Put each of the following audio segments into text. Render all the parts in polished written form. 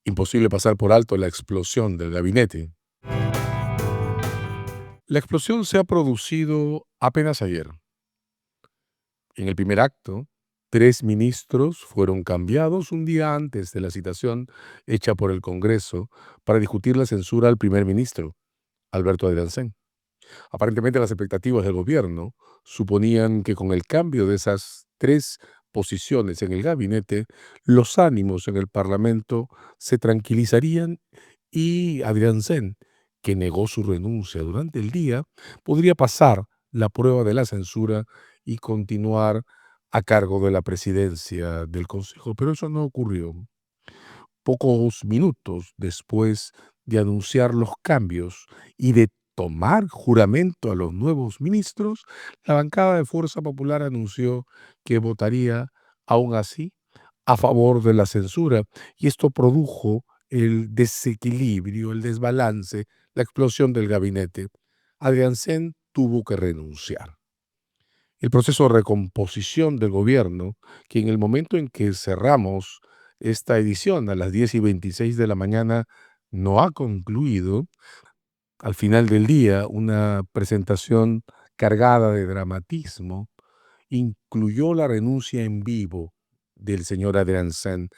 Imposible pasar por alto la explosión del gabinete. La explosión se ha producido apenas ayer. En el primer acto, 3 ministros fueron cambiados un día antes de la citación hecha por el Congreso para discutir la censura al primer ministro, Alberto Adriancén. Aparentemente las expectativas del gobierno suponían que con el cambio de esas 3 posiciones en el gabinete, los ánimos en el Parlamento se tranquilizarían y Adriancén, que negó su renuncia durante el día, podría pasar la prueba de la censura y continuar a cargo de la presidencia del Consejo. Pero eso no ocurrió. Pocos minutos después de anunciar los cambios y de tomar juramento a los nuevos ministros, la bancada de Fuerza Popular anunció que votaría, aún así, a favor de la censura, y esto produjo el desequilibrio, el desbalance, la explosión del gabinete. Adriancén tuvo que renunciar. El proceso de recomposición del gobierno, que en el momento en que cerramos esta edición a las 10:26 de la mañana no ha concluido. Al final del día, una presentación cargada de dramatismo incluyó la renuncia en vivo del señor Adriancén,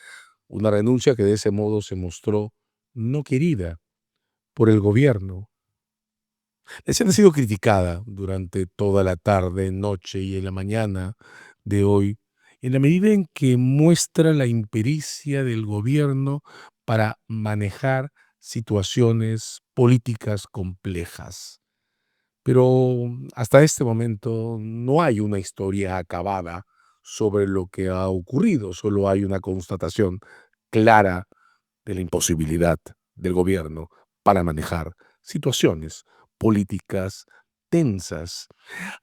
una renuncia que de ese modo se mostró no querida por el gobierno. La escena ha sido criticada durante toda la tarde, noche y en la mañana de hoy, en la medida en que muestra la impericia del gobierno para manejar situaciones políticas complejas. Pero hasta este momento no hay una historia acabada sobre lo que ha ocurrido, solo hay una constatación clara de la imposibilidad del gobierno para manejar situaciones políticas tensas.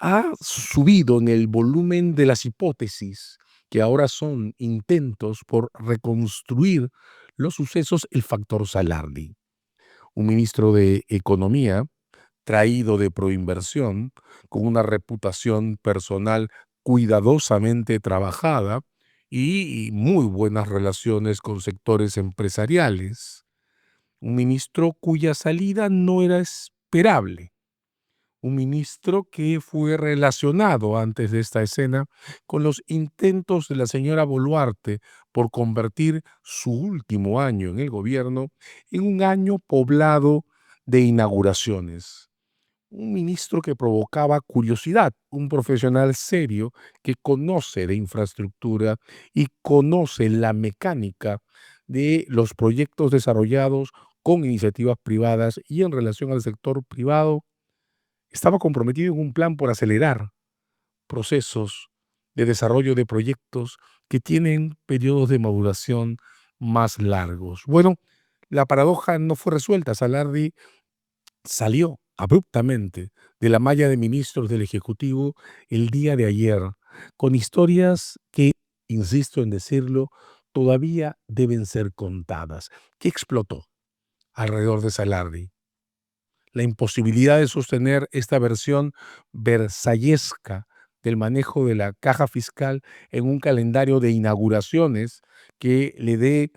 Ha subido en el volumen de las hipótesis, que ahora son intentos por reconstruir los sucesos, el factor Salardi, un ministro de Economía traído de Proinversión, con una reputación personal cuidadosamente trabajada y muy buenas relaciones con sectores empresariales. Un ministro cuya salida no era esperable. Un ministro que fue relacionado antes de esta escena con los intentos de la señora Boluarte por convertir su último año en el gobierno en un año poblado de inauguraciones. Un ministro que provocaba curiosidad, un profesional serio que conoce de infraestructura y conoce la mecánica de los proyectos desarrollados con iniciativas privadas y en relación al sector privado, estaba comprometido en un plan por acelerar procesos de desarrollo de proyectos que tienen periodos de maduración más largos. Bueno, la paradoja no fue resuelta. Salardi salió abruptamente de la malla de ministros del Ejecutivo el día de ayer, con historias que, insisto en decirlo, todavía deben ser contadas. ¿Qué explotó alrededor de Salardi? La imposibilidad de sostener esta versión versallesca del manejo de la caja fiscal en un calendario de inauguraciones que le dé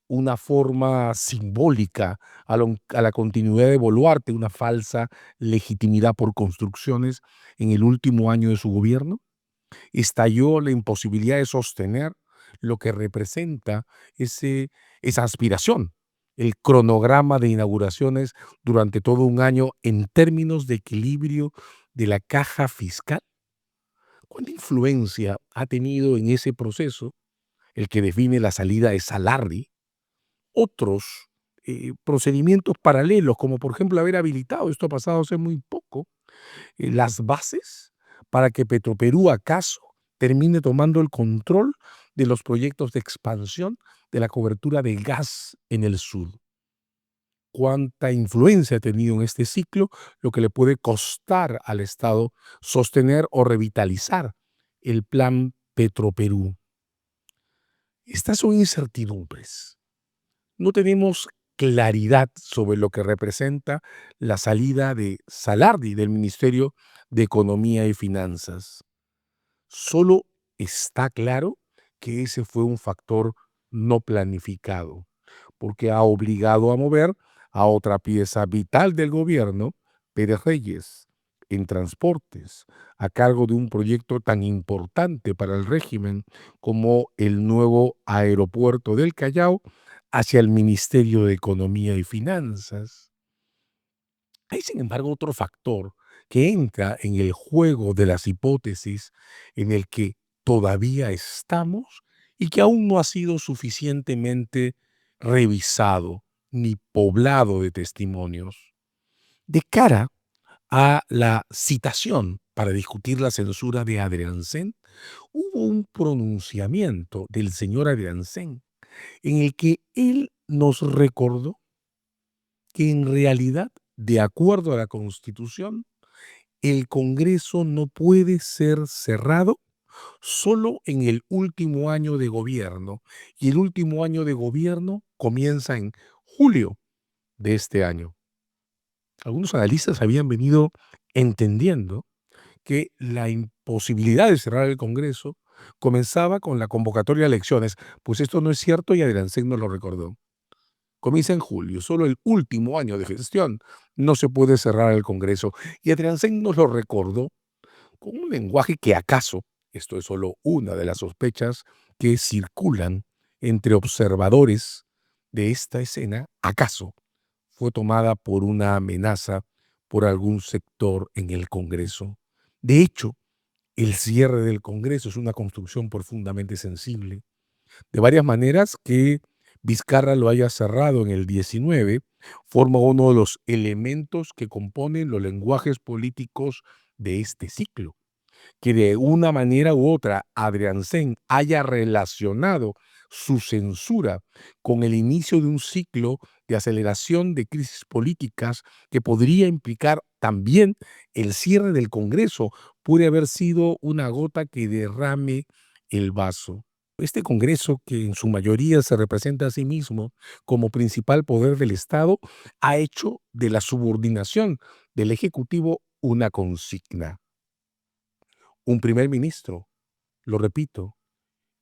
una forma simbólica a la continuidad de Boluarte, una falsa legitimidad por construcciones en el último año de su gobierno. Estalló la imposibilidad de sostener lo que representa esa aspiración, el cronograma de inauguraciones durante todo un año en términos de equilibrio de la caja fiscal. ¿Cuánta influencia ha tenido en ese proceso el que define la salida de Salardi? Otros procedimientos paralelos, como por ejemplo haber habilitado, esto ha pasado hace muy poco, las bases para que Petroperú acaso termine tomando el control de los proyectos de expansión de la cobertura de gas en el sur. Cuánta influencia ha tenido en este ciclo, lo que le puede costar al Estado sostener o revitalizar el plan Petroperú. Estas son incertidumbres. No tenemos claridad sobre lo que representa la salida de Salardi del Ministerio de Economía y Finanzas. Solo está claro que ese fue un factor no planificado. porque ha obligado a mover a otra pieza vital del gobierno, Pérez Reyes, en transportes, a cargo de un proyecto tan importante para el régimen como el nuevo aeropuerto del Callao, hacia el Ministerio de Economía y Finanzas. Hay, sin embargo, otro factor que entra en el juego de las hipótesis en el que todavía estamos y que aún no ha sido suficientemente revisado ni poblado de testimonios. De cara a la citación para discutir la censura de Adrianzen, hubo un pronunciamiento del señor Adrianzen en el que él nos recordó que en realidad, de acuerdo a la Constitución, el Congreso no puede ser cerrado solo en el último año de gobierno, y el último año de gobierno comienza en julio de este año. Algunos analistas habían venido entendiendo que la imposibilidad de cerrar el Congreso comenzaba con la convocatoria de elecciones, pues esto no es cierto y Adriancén nos lo recordó. Comienza en julio, solo el último año de gestión. No se puede cerrar el Congreso. Y Adriancén nos lo recordó con un lenguaje que acaso, esto es solo una de las sospechas que circulan entre observadores de esta escena, acaso fue tomada por una amenaza por algún sector en el Congreso. De hecho, el cierre del Congreso es una construcción profundamente sensible. De varias maneras que Vizcarra lo haya cerrado en el 19 forma uno de los elementos que componen los lenguajes políticos de este ciclo. Que de una manera u otra Adriancén haya relacionado su censura con el inicio de un ciclo de aceleración de crisis políticas que podría implicar también el cierre del Congreso, puede haber sido una gota que derrame el vaso. Este Congreso, que en su mayoría se representa a sí mismo como principal poder del Estado, ha hecho de la subordinación del Ejecutivo una consigna. Un primer ministro, lo repito,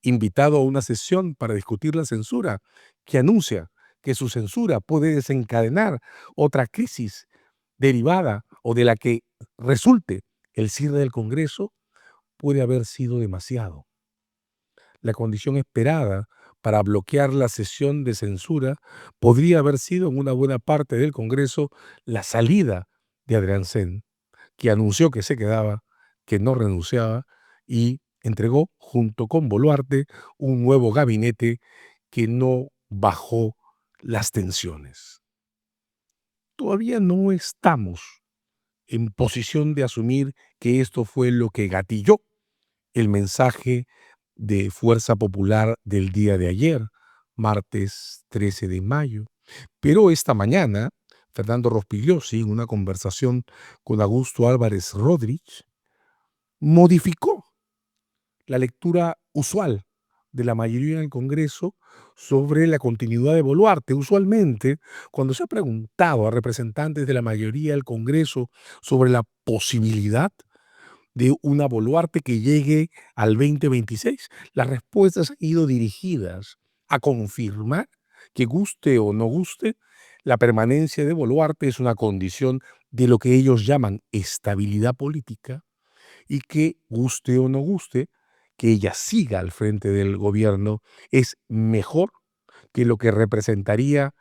invitado a una sesión para discutir la censura, que anuncia que su censura puede desencadenar otra crisis derivada o de la que resulte el cierre del Congreso, puede haber sido demasiado. La condición esperada para bloquear la sesión de censura podría haber sido en una buena parte del Congreso la salida de Adriancén, que anunció que se quedaba, que no renunciaba y entregó, junto con Boluarte, un nuevo gabinete que no bajó las tensiones. Todavía no estamos en posición de asumir que esto fue lo que gatilló el mensaje de Fuerza Popular del día de ayer, martes 13 de mayo. Pero esta mañana, Fernando Rospigliosi, en una conversación con Augusto Álvarez Rodríguez, modificó la lectura usual de la mayoría en el Congreso sobre la continuidad de Boluarte. Usualmente, cuando se ha preguntado a representantes de la mayoría del Congreso sobre la posibilidad de una Boluarte que llegue al 2026, las respuestas han ido dirigidas a confirmar que guste o no guste, la permanencia de Boluarte es una condición de lo que ellos llaman estabilidad política y que guste o no guste, que ella siga al frente del gobierno es mejor que lo que representaría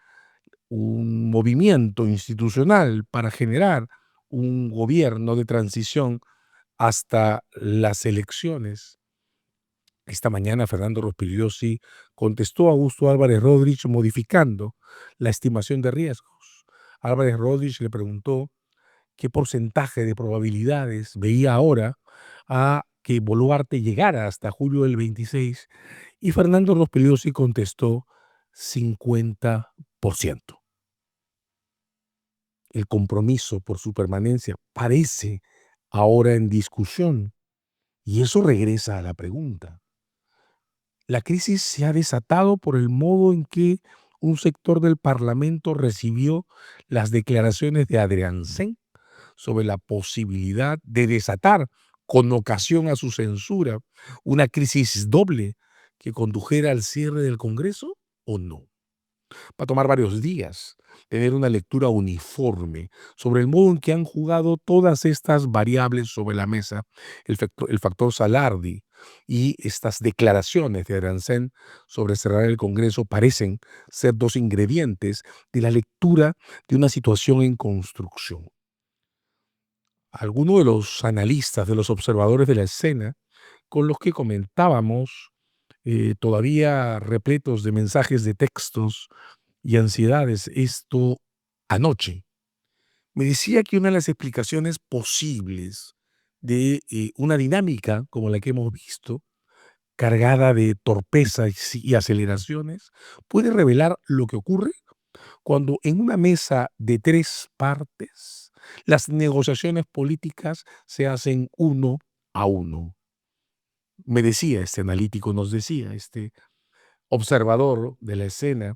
un movimiento institucional para generar un gobierno de transición hasta las elecciones. Esta mañana Fernando Rospigliosi contestó a Augusto Álvarez Rodríguez modificando la estimación de riesgos. Álvarez Rodríguez le preguntó qué porcentaje de probabilidades veía ahora a que Boluarte llegara hasta julio del 26 y Fernando Rospigliosi contestó 50%. El compromiso por su permanencia parece ahora en discusión y eso regresa a la pregunta. La crisis se ha desatado por el modo en que un sector del Parlamento recibió las declaraciones de Adriancén sobre la posibilidad de desatar, con ocasión a su censura, una crisis doble que condujera al cierre del Congreso o no. Va a tomar varios días tener una lectura uniforme sobre el modo en que han jugado todas estas variables sobre la mesa, el factor Salardi y estas declaraciones de Arancén sobre cerrar el Congreso parecen ser dos ingredientes de la lectura de una situación en construcción. Algunos de los analistas, de los observadores de la escena, con los que comentábamos, todavía repletos de mensajes de textos y ansiedades, esto anoche, me decía que una de las explicaciones posibles de una dinámica como la que hemos visto, cargada de torpeza y aceleraciones, puede revelar lo que ocurre cuando en una mesa de tres partes las negociaciones políticas se hacen uno a uno. Me decía este analítico, nos decía este observador de la escena,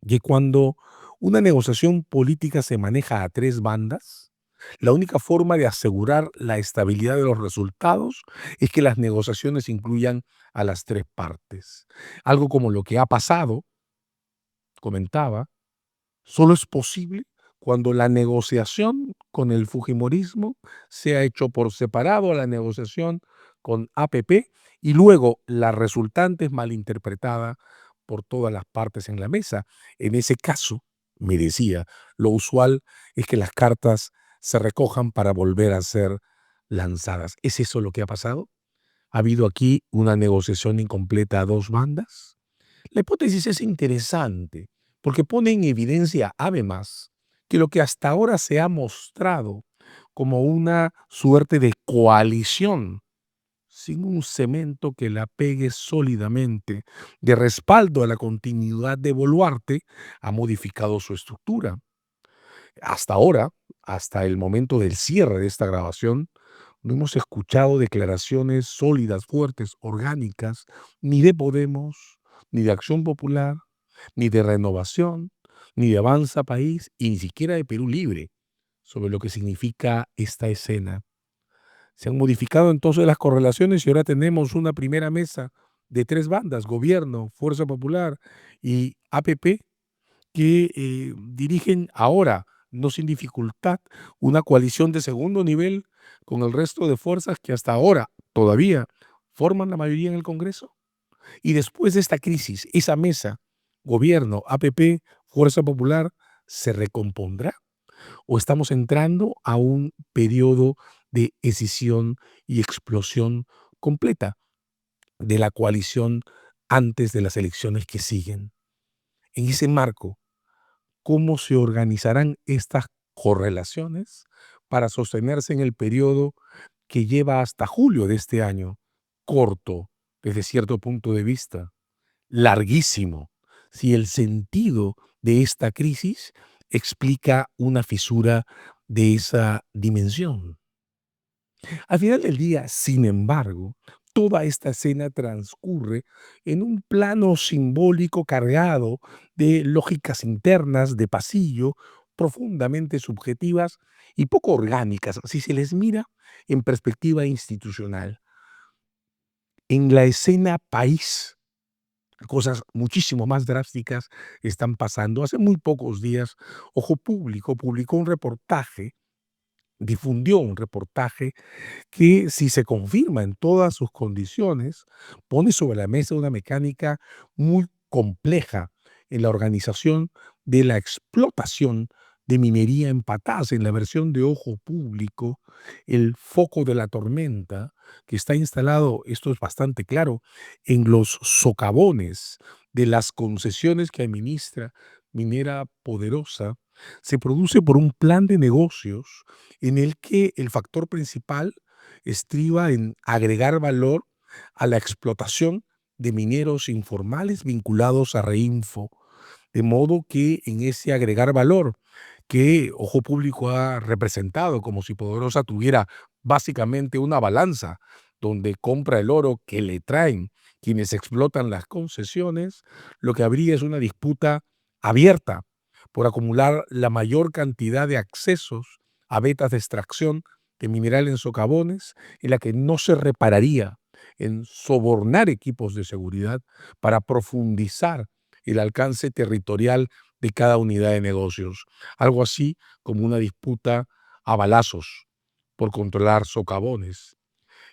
que cuando una negociación política se maneja a tres bandas, la única forma de asegurar la estabilidad de los resultados es que las negociaciones incluyan a las tres partes. Algo como lo que ha pasado, comentaba, solo es posible cuando la negociación con el fujimorismo se ha hecho por separado a la negociación con APP y luego la resultante es malinterpretada por todas las partes en la mesa. En ese caso, me decía, lo usual es que las cartas se recojan para volver a ser lanzadas. ¿Es eso lo que ha pasado? ¿Ha habido aquí una negociación incompleta a dos bandas? La hipótesis es interesante porque pone en evidencia, además, que lo que hasta ahora se ha mostrado como una suerte de coalición sin un cemento que la pegue sólidamente de respaldo a la continuidad de Boluarte, ha modificado su estructura. Hasta ahora, hasta el momento del cierre de esta grabación, no hemos escuchado declaraciones sólidas, fuertes, orgánicas, ni de Podemos, ni de Acción Popular, ni de Renovación, ni de Avanza País, y ni siquiera de Perú Libre, sobre lo que significa esta escena. Se han modificado entonces las correlaciones y ahora tenemos una primera mesa de tres bandas, Gobierno, Fuerza Popular y APP, que dirigen ahora, no sin dificultad, una coalición de segundo nivel con el resto de fuerzas que hasta ahora todavía forman la mayoría en el Congreso. Y después de esta crisis, esa mesa, gobierno, APP, Fuerza Popular, ¿se recompondrá? ¿O estamos entrando a un periodo de escisión y explosión completa de la coalición antes de las elecciones que siguen? En ese marco, ¿cómo se organizarán estas correlaciones para sostenerse en el periodo que lleva hasta julio de este año? Corto, desde cierto punto de vista, larguísimo, si el sentido de esta crisis explica una fisura de esa dimensión. Al final del día, sin embargo, toda esta escena transcurre en un plano simbólico cargado de lógicas internas, de pasillo, profundamente subjetivas y poco orgánicas, si se les mira en perspectiva institucional. En la escena país, cosas muchísimo más drásticas están pasando. Hace muy pocos días, Ojo Público publicó un reportaje, difundió un reportaje que, si se confirma en todas sus condiciones, pone sobre la mesa una mecánica muy compleja en la organización de la explotación de minería en Patás. En la versión de Ojo Público, el foco de la tormenta que está instalado, esto es bastante claro, en los socavones de las concesiones que administra Minera Poderosa, se produce por un plan de negocios en el que el factor principal estriba en agregar valor a la explotación de mineros informales vinculados a Reinfo, de modo que en ese agregar valor que Ojo Público ha representado como si Poderosa tuviera básicamente una balanza donde compra el oro que le traen quienes explotan las concesiones, lo que habría es una disputa abierta por acumular la mayor cantidad de accesos a vetas de extracción de mineral en socavones, en la que no se repararía en sobornar equipos de seguridad para profundizar el alcance territorial de cada unidad de negocios, algo así como una disputa a balazos por controlar socavones.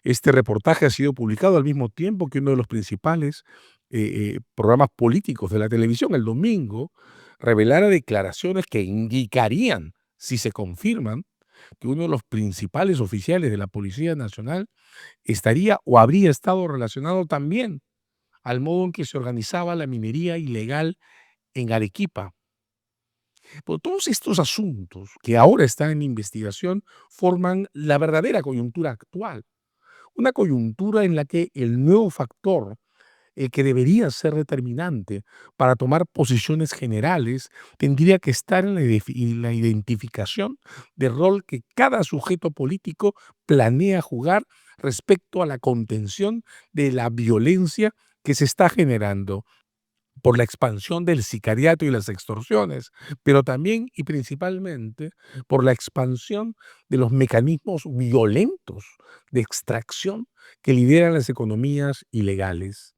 Este reportaje ha sido publicado al mismo tiempo que uno de los principales programas políticos de la televisión, el domingo, revelara declaraciones que indicarían, si se confirman, que uno de los principales oficiales de la Policía Nacional estaría o habría estado relacionado también al modo en que se organizaba la minería ilegal en Arequipa. Pero todos estos asuntos que ahora están en investigación forman la verdadera coyuntura actual, una coyuntura en la que el nuevo factor que debería ser determinante para tomar posiciones generales tendría que estar en la identificación del rol que cada sujeto político planea jugar respecto a la contención de la violencia que se está generando por la expansión del sicariato y las extorsiones, pero también y principalmente por la expansión de los mecanismos violentos de extracción que lideran las economías ilegales.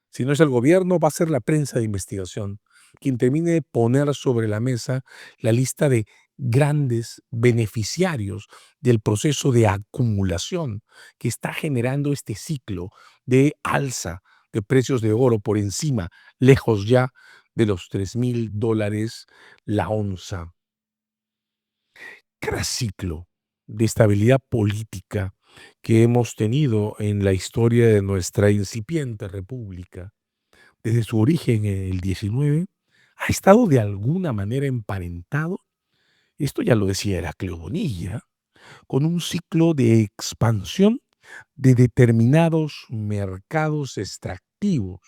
Si no es el gobierno, va a ser la prensa de investigación quien termine de poner sobre la mesa la lista de grandes beneficiarios del proceso de acumulación que está generando este ciclo de alza de precios de oro por encima, lejos ya de los $3,000 la onza. Cada ciclo de estabilidad política que hemos tenido en la historia de nuestra incipiente república desde su origen en el 19, ha estado de alguna manera emparentado, esto ya lo decía Heraclio Bonilla, con un ciclo de expansión de determinados mercados extractivos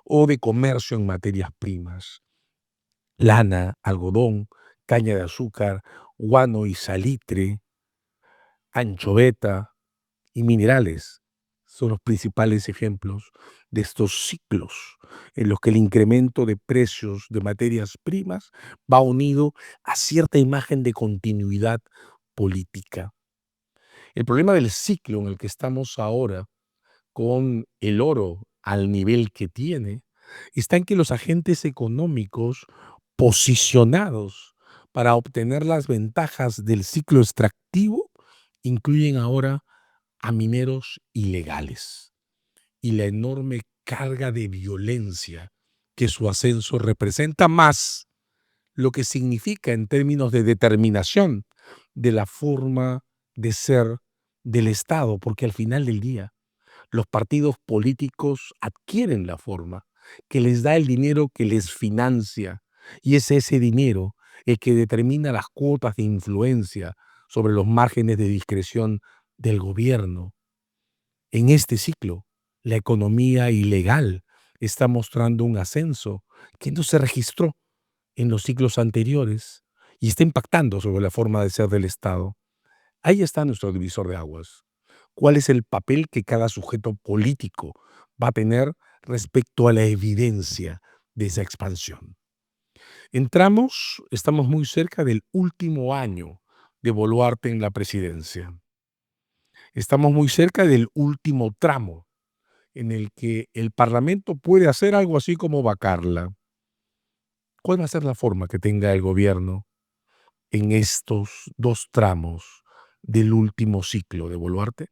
o de comercio en materias primas, lana, algodón, caña de azúcar, guano y salitre, anchoveta y minerales son los principales ejemplos de estos ciclos en los que el incremento de precios de materias primas va unido a cierta imagen de continuidad política. El problema del ciclo en el que estamos ahora, con el oro al nivel que tiene, está en que los agentes económicos posicionados para obtener las ventajas del ciclo extractivo incluyen ahora a mineros ilegales y la enorme carga de violencia que su ascenso representa, más lo que significa en términos de determinación de la forma de ser del Estado, porque al final del día los partidos políticos adquieren la forma que les da el dinero que les financia, y es ese dinero el que determina las cuotas de influencia sobre los márgenes de discreción del gobierno. En este ciclo, la economía ilegal está mostrando un ascenso que no se registró en los ciclos anteriores y está impactando sobre la forma de ser del Estado. Ahí está nuestro divisor de aguas. ¿Cuál es el papel que cada sujeto político va a tener respecto a la evidencia de esa expansión? Estamos muy cerca del último año de Boluarte en la presidencia. Estamos muy cerca del último tramo en el que el Parlamento puede hacer algo así como vacarla. ¿Cuál va a ser la forma que tenga el gobierno en estos 2 tramos del último ciclo de Boluarte?